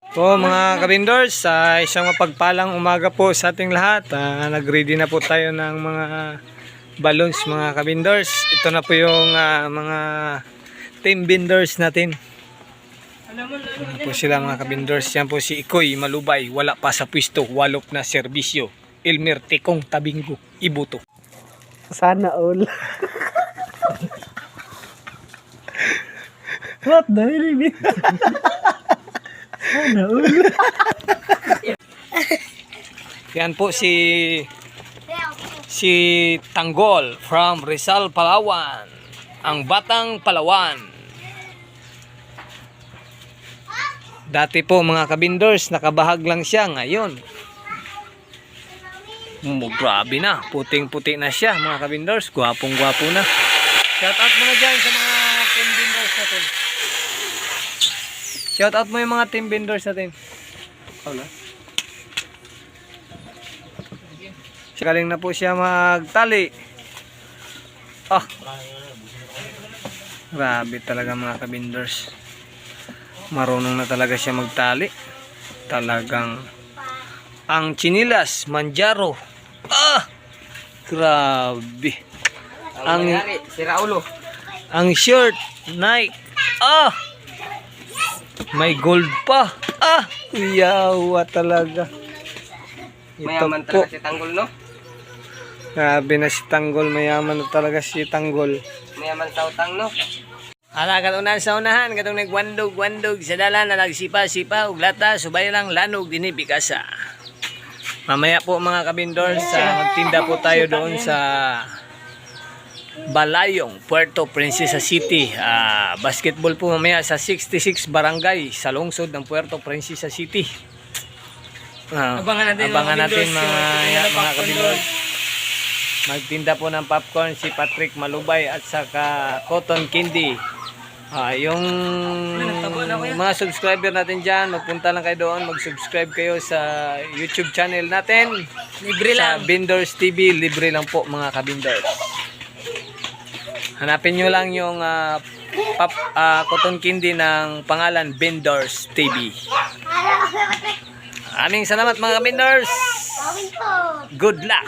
Po mga kabindors, sa isang mapagpalang umaga po sa ating lahat. Nag-ready na po tayo ng mga balloons mga kabindors. Ito na po yung mga team binders natin. Yan po sila mga kabindors. Yan po si Ikoy Malubay, wala pa sa pwesto, walop na serbisyo. Elmer Tikong Tabingo, Ibuto. Sana all. What the hell? Sana all. Yan po si Tanggol from Rizal, Palawan. Ang Batang Palawan. Dati po mga kabindors, nakabahag lang siya. Ngayon, grabe na. Puting-puti na siya mga kabindors. Gwapong-gwapo na. Shout out muna dyan sa mga team binders natin. Shout out mo yung mga team binders natin. Wala. Sakaling na po siya magtali. Grabe talaga mga kabinders. Marunong na talaga siya magtali. Talagang ang chinilas, manjaro. Grabe. Ang shirt, Nike. May gold pa. Yawa talaga. Mayaman Ito po. talaga si Tanggol, no? Grabe na si Tanggol. Mayaman na talaga si Tanggol. Mayaman sa utang, no? Katunan sa unahan, katong nagwandog-wandog sa dalan na nagsipa-sipa ug lata, subay lang lanog dinhi Bikasa. Mamaya po mga kabindors, magtinda po tayo doon sa Balayong, Puerto Princesa City. Basketball po mamaya sa 66 Barangay sa lungsod ng Puerto Princesa City. Abangan natin mga kabindors. Magtinda po ng popcorn si Patrick Malubay at saka Cotton Candy. Yung mga subscriber natin dyan, magpunta lang kayo doon, mag-subscribe kayo sa YouTube channel natin. Libre lang. Sa Bindors TV, libre lang po mga kabindors. Hanapin nyo lang yung Cotton Candy ng pangalan Bindors TV. Aming salamat mga kabindors. Good luck.